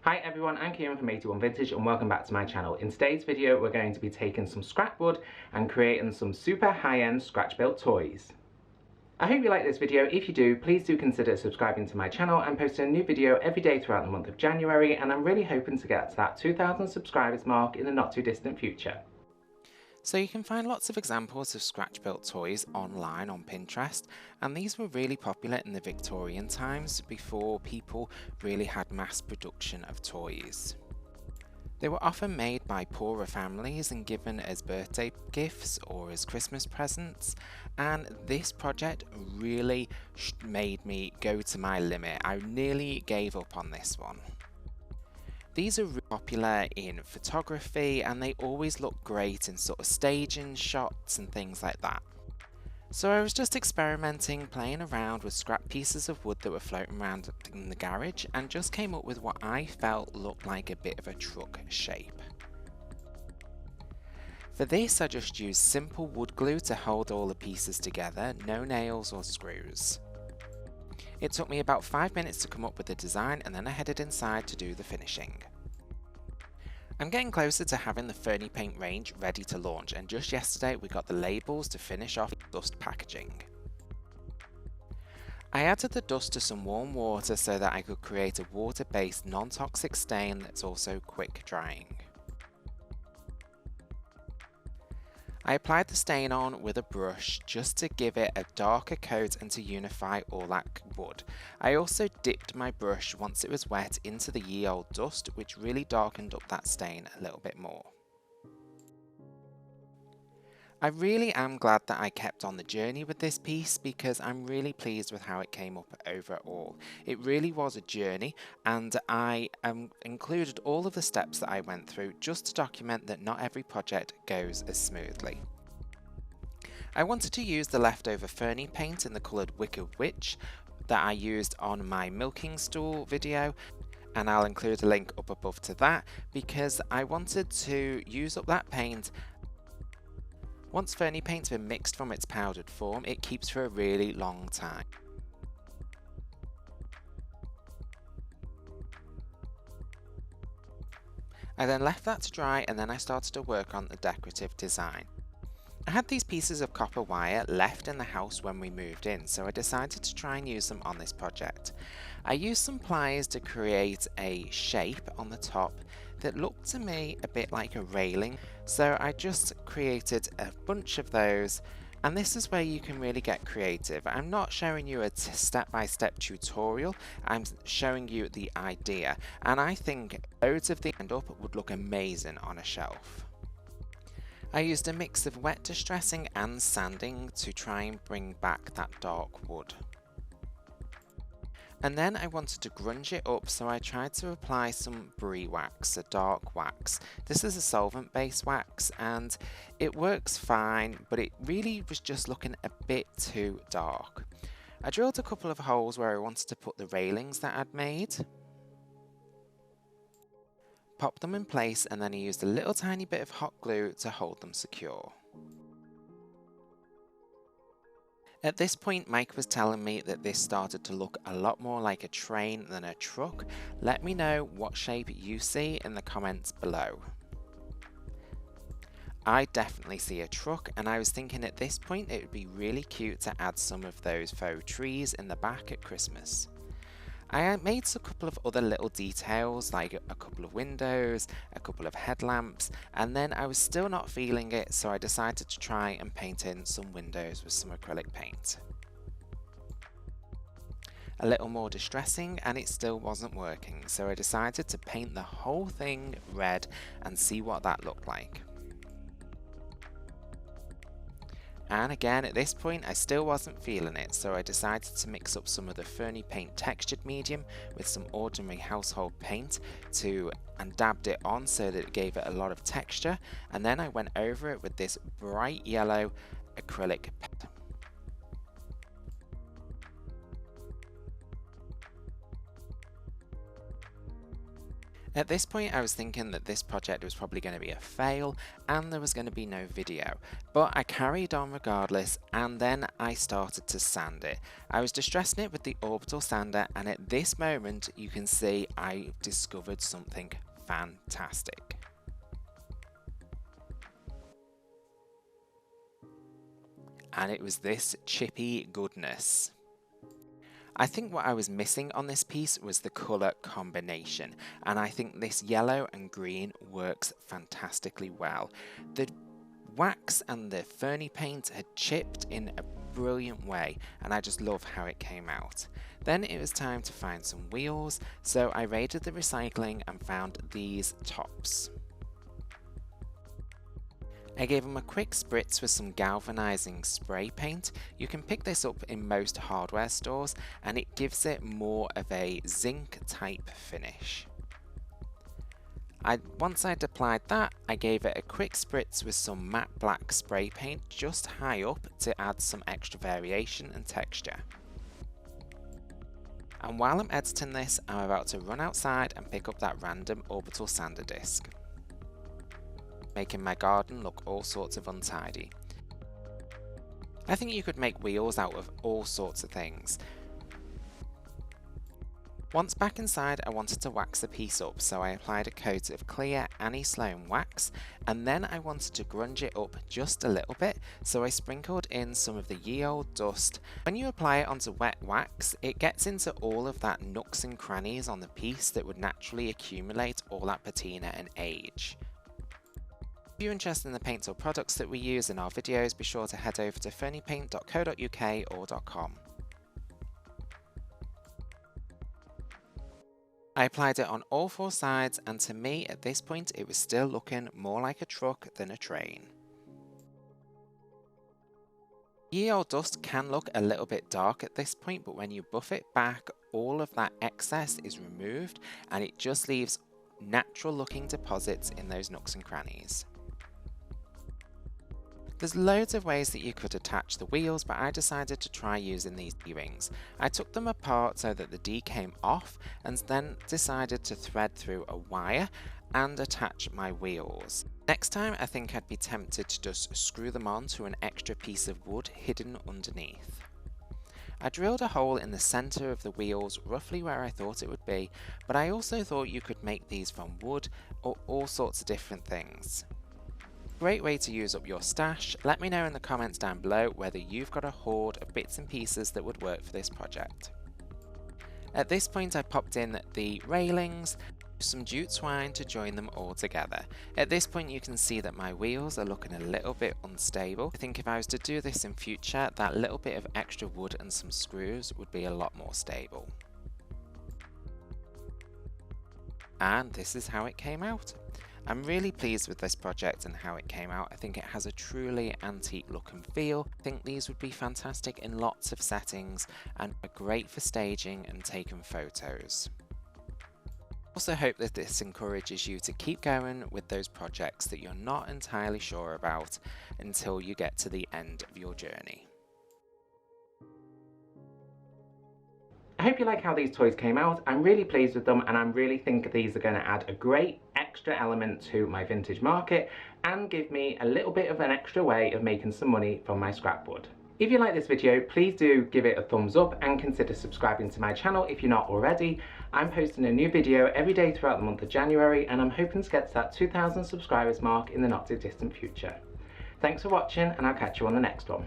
Hi everyone, I'm Kieran from 81 Vintage and welcome back to my channel. In today's video we're going to be taking some scrap wood and creating some super high-end scratch built toys. I hope you like this video. If you do, please do consider subscribing to my channel. I'm posting a new video every day throughout the month of January and I'm really hoping to get to that 2,000 subscribers mark in the not too distant future. So you can find lots of examples of scratch-built toys online on Pinterest, and these were really popular in the Victorian times before people really had mass production of toys. They were often made by poorer families and given as birthday gifts or as Christmas presents, and this project really made me go to my limit. I nearly gave up on this one. These are really popular in photography and they always look great in sort of staging shots and things like that. So I was just experimenting, playing around with scrap pieces of wood that were floating around in the garage and just came up with what I felt looked like a bit of a truck shape. For this I just used simple wood glue to hold all the pieces together, no nails or screws. It took me about 5 minutes to come up with the design and then I headed inside to do the finishing. I'm getting closer to having the FurniPaint range ready to launch, and just yesterday we got the labels to finish off dust packaging. I added the dust to some warm water so that I could create a water-based non-toxic stain that's also quick drying. I applied the stain on with a brush just to give it a darker coat and to unify all that wood. I also dipped my brush once it was wet into the Ye Olde Dust, which really darkened up that stain a little bit more. I really am glad that I kept on the journey with this piece because I'm really pleased with how it came up overall. It really was a journey and I included all of the steps that I went through just to document that not every project goes as smoothly. I wanted to use the leftover Fernie paint in the coloured Wicked Witch that I used on my milking stool video, and I'll include a link up above to that because I wanted to use up that paint. Once Fernie paint's been mixed from its powdered form, it keeps for a really long time. I then left that to dry and then I started to work on the decorative design. I had these pieces of copper wire left in the house when we moved in, so I decided to try and use them on this project. I used some pliers to create a shape on the top that looked to me a bit like a railing, so I just created a bunch of those, and this is where you can really get creative. I'm not showing you a step-by-step tutorial, I'm showing you the idea, and I think loads of the end up would look amazing on a shelf. I used a mix of wet distressing and sanding to try and bring back that dark wood. And then I wanted to grunge it up, so I tried to apply some brie wax, a dark wax. This is a solvent-based wax and it works fine, but it really was just looking a bit too dark. I drilled a couple of holes where I wanted to put the railings that I'd made. Popped them in place and then I used a little tiny bit of hot glue to hold them secure. At this point Mike was telling me that this started to look a lot more like a train than a truck. Let me know what shape you see in the comments below. I definitely see a truck, and I was thinking at this point it would be really cute to add some of those faux trees in the back at Christmas. I made a couple of other little details like a couple of windows, a couple of headlamps, and then I was still not feeling it, so I decided to try and paint in some windows with some acrylic paint. A little more distressing and it still wasn't working, so I decided to paint the whole thing red and see what that looked like. And again, at this point I still wasn't feeling it, so I decided to mix up some of the FurniPaint textured medium with some ordinary household paint and dabbed it on so that it gave it a lot of texture, and then I went over it with this bright yellow acrylic paint. At this point I was thinking that this project was probably going to be a fail and there was going to be no video, but I carried on regardless and then I started to sand it. I was distressing it with the orbital sander and at this moment you can see I discovered something fantastic. And it was this chippy goodness. I think what I was missing on this piece was the colour combination, and I think this yellow and green works fantastically well. The wax and the FurniPaint had chipped in a brilliant way, and I just love how it came out. Then it was time to find some wheels, so I raided the recycling and found these tops. I gave them a quick spritz with some galvanizing spray paint. You can pick this up in most hardware stores and it gives it more of a zinc type finish. Once I'd applied that, I gave it a quick spritz with some matte black spray paint just high up to add some extra variation and texture. And while I'm editing this, I'm about to run outside and pick up that random orbital sander disc, making my garden look all sorts of untidy. I think you could make wheels out of all sorts of things. Once back inside, I wanted to wax the piece up, so I applied a coat of clear Annie Sloan wax, and then I wanted to grunge it up just a little bit, so I sprinkled in some of the Ye Olde Dust. When you apply it onto wet wax, it gets into all of that nooks and crannies on the piece that would naturally accumulate all that patina and age. If you're interested in the paints or products that we use in our videos, be sure to head over to FurniPaint.co.uk or .com. I applied it on all four sides, and to me at this point it was still looking more like a truck than a train. Ye Olde Dust can look a little bit dark at this point, but when you buff it back, all of that excess is removed and it just leaves natural looking deposits in those nooks and crannies. There's loads of ways that you could attach the wheels, but I decided to try using these D-rings. I took them apart so that the D came off and then decided to thread through a wire and attach my wheels. Next time I think I'd be tempted to just screw them on to an extra piece of wood hidden underneath. I drilled a hole in the centre of the wheels, roughly where I thought it would be, but I also thought you could make these from wood or all sorts of different things. Great way to use up your stash. Let me know in the comments down below whether you've got a hoard of bits and pieces that would work for this project. At this point I popped in the railings, some jute twine to join them all together. At this point you can see that my wheels are looking a little bit unstable. I think if I was to do this in future, that little bit of extra wood and some screws would be a lot more stable. And this is how it came out. I'm really pleased with this project and how it came out. I think it has a truly antique look and feel. I think these would be fantastic in lots of settings and are great for staging and taking photos. Also hope that this encourages you to keep going with those projects that you're not entirely sure about until you get to the end of your journey. I hope you like how these toys came out. I'm really pleased with them and I really think these are going to add a great extra element to my vintage market and give me a little bit of an extra way of making some money from my scrapwood. If you like this video, please do give it a thumbs up and consider subscribing to my channel if you're not already. I'm posting a new video every day throughout the month of January and I'm hoping to get to that 2,000 subscribers mark in the not too distant future. Thanks for watching and I'll catch you on the next one.